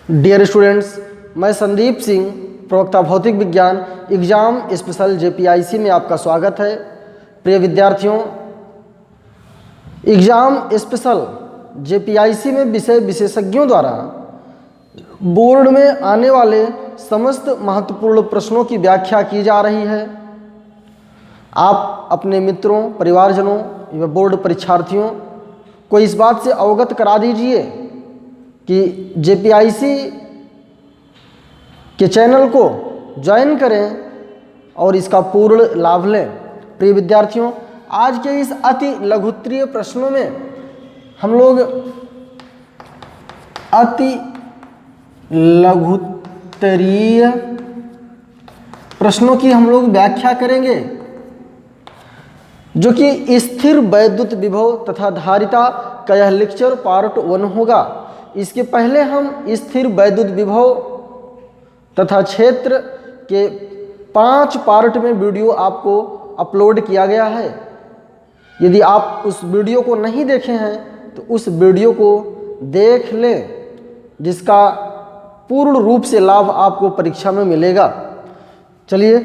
Dear students, मैं संदीप सिंह, प्रवक्ता भौतिक विज्ञान एग्जाम स्पेशल जेपीआईसी में आपका स्वागत है। प्रिय विद्यार्थियों, एग्जाम स्पेशल जेपीआईसी में विषय विशेषज्ञों द्वारा बोर्ड में आने वाले समस्त महत्वपूर्ण प्रश्नों की व्याख्या की जा रही है। आप अपने मित्रों, परिवारजनों एवं बोर्ड परीक्षार्थियों को इस बात से अवगत करा दीजिए कि जेपीआईसी के चैनल को ज्वाइन करें और इसका पूर्ण लाभ लें। प्रिय विद्यार्थियों, आज के इस अति लघुत्तरीय प्रश्नों में हम लोग अति लघुत्तरीय प्रश्नों की हम लोग व्याख्या करेंगे, जो कि स्थिर वैद्युत विभव तथा धारिता का यह लेक्चर पार्ट 1 होगा। इसके पहले हम स्थिर वैद्युत विभव तथा क्षेत्र के 5 पार्ट में वीडियो आपको अपलोड किया गया है। यदि आप उस वीडियो को नहीं देखे हैं तो उस वीडियो को देख लें, जिसका पूर्ण रूप से लाभ आपको परीक्षा में मिलेगा। चलिए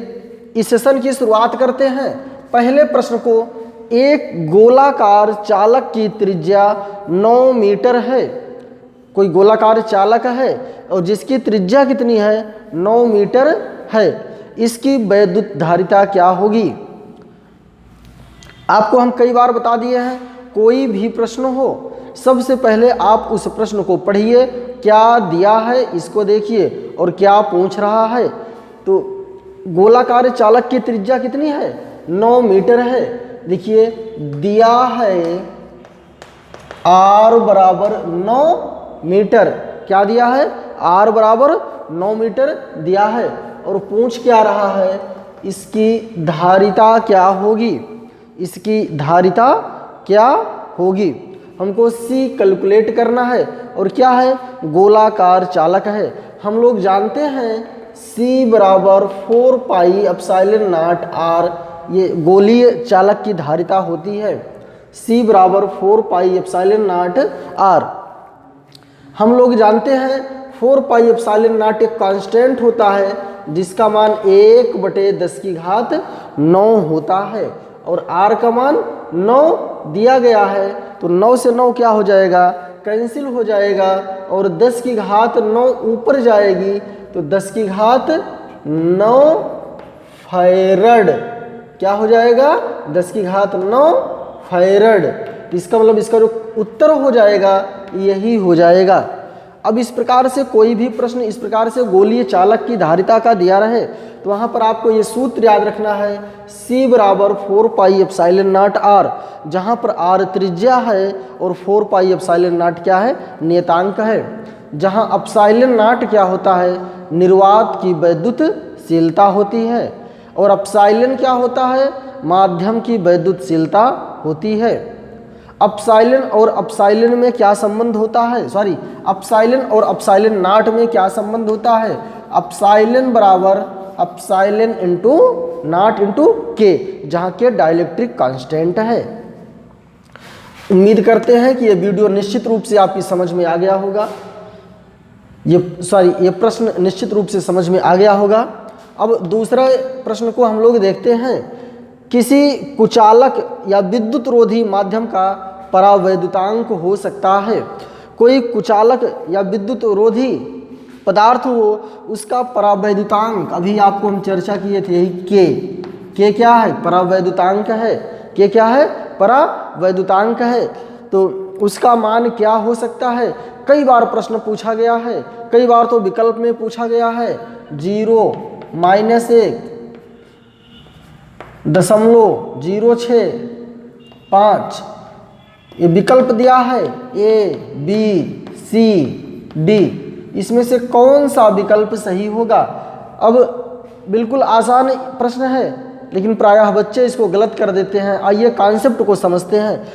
इस सेशन की शुरुआत करते हैं। पहले प्रश्न को, एक गोलाकार चालक की त्रिज्या 9 मीटर है। कोई गोलाकार चालक है और जिसकी त्रिज्या कितनी है? 9 मीटर है। इसकी वैद्युत धारिता क्या होगी? आपको हम कई बार बता दिए हैं, कोई भी प्रश्न हो सबसे पहले आप उस प्रश्न को पढ़िए, क्या दिया है इसको देखिए और क्या पूछ रहा है। तो गोलाकार चालक की त्रिज्या कितनी है? 9 मीटर है। देखिए दिया है r बराबर 9 मीटर। क्या दिया है? r बराबर 9 मीटर दिया है और पूछ क्या रहा है? इसकी धारिता क्या होगी? इसकी धारिता क्या होगी? हमको c कैलकुलेट करना है और क्या है? गोलाकार चालक है। हम लोग जानते हैं c बराबर 4 पाई एप्सिलॉन नॉट r, ये गोलीय चालक की धारिता होती है। c बराबर 4 पाई एप्सिलॉन नॉट r। हम लोग जानते हैं 4 पाई एप्सिलॉन नॉट एक कांस्टेंट होता है जिसका मान 1/10⁹ होता है और r का मान 9 दिया गया है। तो 9 से 9 क्या हो जाएगा? कैंसिल हो जाएगा और 10⁹ ऊपर जाएगी तो 10⁹ फैरड क्या हो जाएगा? 10⁹ फैरड। इसका मतलब इसका जो उत्तर हो जाएगा यही हो जाएगा। अब इस प्रकार से कोई भी प्रश्न इस प्रकार से गोलीय चालक की धारिता का दिया रहे तो वहाँ पर आपको ये सूत्र याद रखना है, c बराबर 4 पाई एप्सिलॉन नॉट r, जहाँ पर r त्रिज्या है और 4 पाई एप्सिलॉन नॉट क्या है? नियतांक है। जहाँ एप्सिलॉन नॉट क्या होता है? निर्वात की वैद्युतशीलता होती है और एप्सिलॉन क्या होता है? माध्यम की वैद्युतशीलता होती है। एप्सिलॉन और एप्सिलॉन में क्या संबंध होता है? एप्सिलॉन और एप्सिलॉन नॉट में क्या संबंध होता है? एप्सिलॉन बराबर एप्सिलॉन इंटू नॉट इंटू के, जहाँ के डाइलेक्ट्रिक कांस्टेंट है। उम्मीद करते हैं कि ये वीडियो निश्चित रूप से आपकी समझ में आ गया होगा। ये प्रश्न निश्चित रूप से समझ में आ गया होगा। अब दूसरा प्रश्न को हम लोग देखते हैं। किसी कुचालक या विद्युत रोधी माध्यम का परावैद्युतांक हो सकता है। कोई कुचालक या विद्युत रोधी पदार्थ हो, उसका परावैद्युतांक, अभी आपको हम चर्चा किए थे, यही के क्या है? परावैद्युतांक है। के क्या है? परावैद्युतांक है। तो उसका मान क्या हो सकता है? कई बार प्रश्न पूछा गया है, कई बार तो विकल्प में पूछा गया है। 0, -1, 0.06, 5, ये विकल्प दिया है A, B, C, D। इसमें से कौन सा विकल्प सही होगा? अब बिल्कुल आसान प्रश्न है, लेकिन प्रायः बच्चे इसको गलत कर देते हैं। आइए कॉन्सेप्ट को समझते हैं।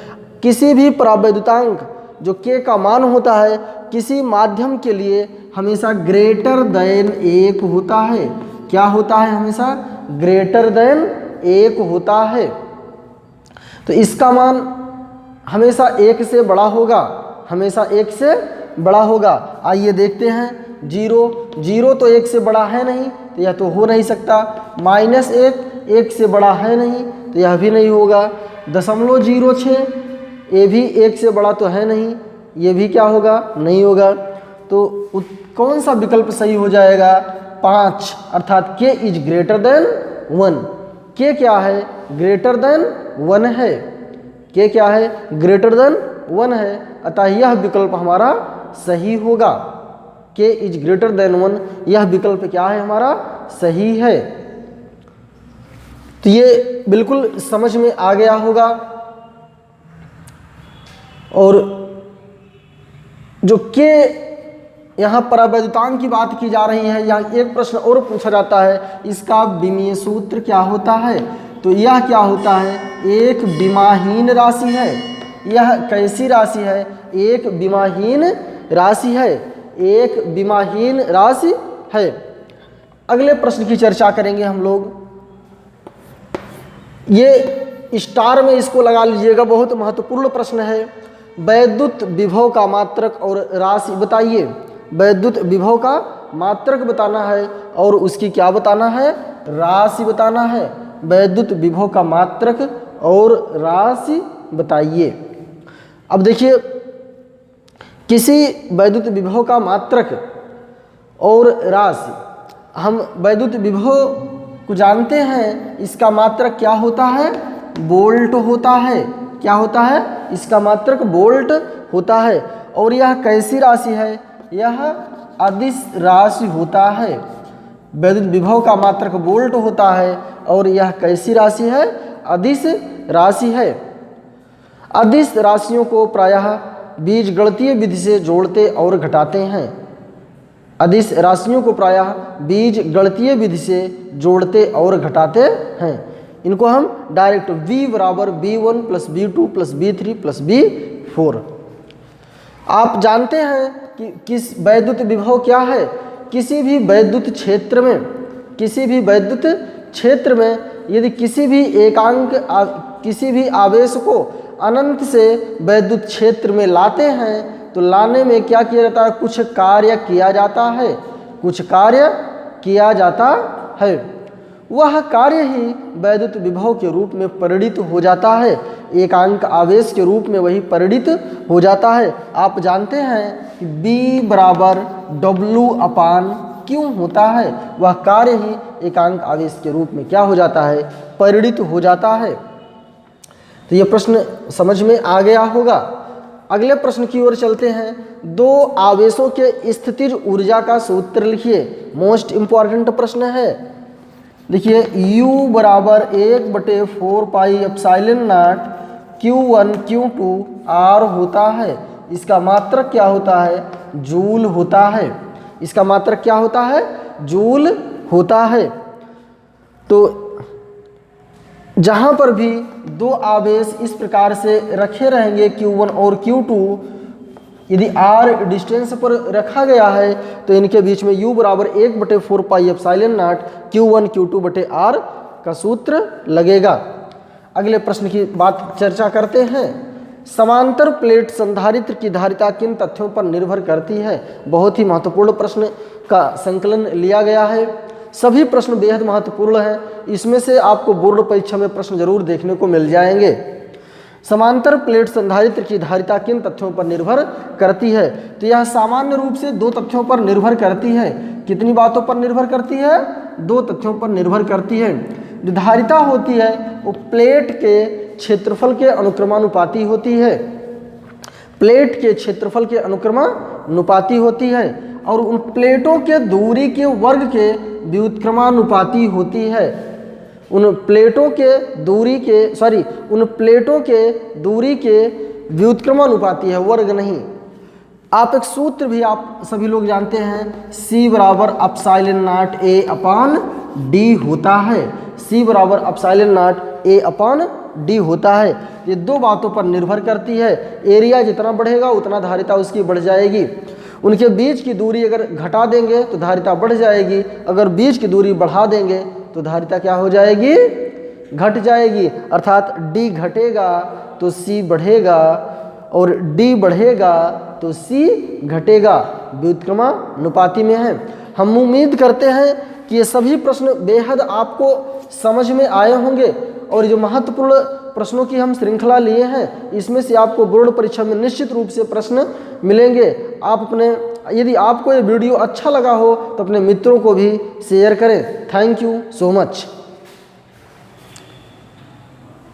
किसी भी परावैद्युतांक जो k का मान होता है किसी माध्यम के लिए हमेशा ग्रेटर देन 1 होता है। क्या होता है? हमेशा ग्रेटर देन 1 होता है। तो इसका मान हमेशा 1 से बड़ा होगा, हमेशा 1 से बड़ा होगा। आइए देखते हैं जीरो, जीरो तो एक से बड़ा है नहीं तो यह तो हो नहीं सकता। माइनस एक से बड़ा है नहीं तो यह भी नहीं होगा। 0.06 ये भी एक से बड़ा तो है नहीं, ये भी क्या होगा, नहीं होगा। तो कौन सा विकल्प सही हो जाएगा, 5, अर्थात k is greater than 1। k क्या है, ग्रेटर देन 1 है। k क्या है, ग्रेटर देन 1 है, अतः यह विकल्प हमारा सही होगा। k इज ग्रेटर देन 1, यह विकल्प क्या है, हमारा सही है। तो ये बिल्कुल समझ में आ गया होगा। और जो k यहाँ परावैद्युतांक की बात की जा रही है, यहाँ एक प्रश्न और पूछा जाता है, इसका विमीय सूत्र क्या होता है। तो यह क्या होता है, एक विमाहीन राशि है। यह कैसी राशि है, एक विमाहीन राशि है, एक विमाहीन राशि है। अगले प्रश्न की चर्चा करेंगे हम लोग। ये स्टार में इसको लगा लीजिएगा, बहुत महत्वपूर्ण प्रश्न है। वैद्युत विभव का मात्रक और राशि बताइए। वैद्युत विभव का मात्रक बताना है और उसकी क्या बताना है, राशि बताना है। वैद्युत विभव का मात्रक और राशि बताइए। अब देखिए, किसी वैद्युत विभव का मात्रक और राशि, हम वैद्युत विभव को जानते हैं, इसका मात्रक क्या होता है, वोल्ट होता है। क्या होता है, इसका मात्रक वोल्ट होता है। और यह कैसी राशि है, यह अदिश राशि होता है। वैद्युत विभव का मात्रक वोल्ट होता है और यह कैसी राशि है, अदिश राशि है। अदिश राशियों को प्रायः बीजगणितीय विधि से जोड़ते और घटाते हैं। अदिश राशियों को प्रायः बीजगणितीय विधि से जोड़ते और घटाते हैं। इनको हम डायरेक्ट v बराबर b1 plus b2 plus b3 plus b4। आप जानते हैं कि किस वैद्युत विभव क्या है। किसी भी वैद्युत क्षेत्र में, किसी भी वैद्युत क्षेत्र में यदि किसी भी एकांक किसी भी आवेश को अनंत से वैद्युत क्षेत्र में लाते हैं तो लाने में क्या किया जाता है, कुछ कार्य किया जाता है, कुछ कार्य किया जाता है। वह कार्य ही वैद्युत विभव के रूप में परिणित हो जाता है, एकांक आवेश के रूप में वही परिणित हो जाता है। आप जानते हैं कि B बराबर W/Q होता है, वह कार्य ही एकांक आवेश के रूप में क्या हो जाता है, परिणित हो जाता है। तो यह प्रश्न समझ में आ गया होगा। अगले प्रश्न की ओर चलते हैं। दो आवेशों के स्थितिज ऊर्जा का सूत्र लिखिए। मोस्ट इंपॉर्टेंट प्रश्न है। देखिए, U बराबर 1/4 pi epsilon not Q1 Q2 R होता है। इसका मात्रक क्या होता है, जूल होता है। इसका मात्रक क्या होता है, जूल होता है। तो जहाँ पर भी दो आवेश इस प्रकार से रखे रहेंगे Q1 और Q2, यदि R डिस्टेंस पर रखा गया है तो इनके बीच में U बराबर 1/4 pi epsilon not Q1 Q2 बटे R का सूत्र लगेगा। अगले प्रश्न की बात चर्चा करते हैं। समांतर प्लेट संधारित्र की धारिता किन तथ्यों पर निर्भर करती है। बहुत ही महत्वपूर्ण प्रश्न का संकलन लिया गया है। सभी प्रश्न बेहद महत्वपूर्ण हैं। इसमें से आपको बोर्ड परीक्षा में प्रश्न जरूर देखने को मिल जाएंगे। समांतर प्लेट संधारित्र की धारिता किन तथ्यों पर निर्भर करती है। तो यह सामान्य रूप से दो तथ्यों पर निर्भर करती है। कितनी बातों पर निर्भर करती है, दो तथ्यों पर निर्भर करती है। जो धारिता होती है वो प्लेट के क्षेत्रफल के अनुक्रमानुपाती होती है। प्लेट के क्षेत्रफल के अनुक्रमानुपाती होती है और उन प्लेटों के दूरी के वर्ग के व्युत्क्रमानुपाती होती है। उन प्लेटों के दूरी के व्युत्क्रमानुपाती है, वर्ग नहीं। आप एक सूत्र भी आप सभी लोग जानते हैं, C बराबर एप्सिलॉन नॉट A/D होता है। C बराबर एप्सिलॉन नॉट A/D होता है। ये दो बातों पर निर्भर करती है। एरिया जितना बढ़ेगा उतना धारिता उसकी बढ़ जाएगी। उनके बीच की दूरी अगर घटा देंगे तो धारिता बढ़ जाएगी, अगर बीच की दूरी बढ़ा देंगे तो धारिता क्या हो जाएगी, घट जाएगी। अर्थात D घटेगा तो C बढ़ेगा और D बढ़ेगा तो C घटेगा, व्युत्क्रमानुपाती में है। हम उम्मीद करते हैं कि ये सभी प्रश्न बेहद आपको समझ में आए होंगे और जो महत्वपूर्ण प्रश्नों की हम श्रृंखला लिए हैं इसमें से आपको बोर्ड परीक्षा में निश्चित रूप से प्रश्न मिलेंगे। आप अपने, यदि आपको ये वीडियो अच्छा लगा हो तो अपने मित्रों को भी शेयर करें। Thank you so much.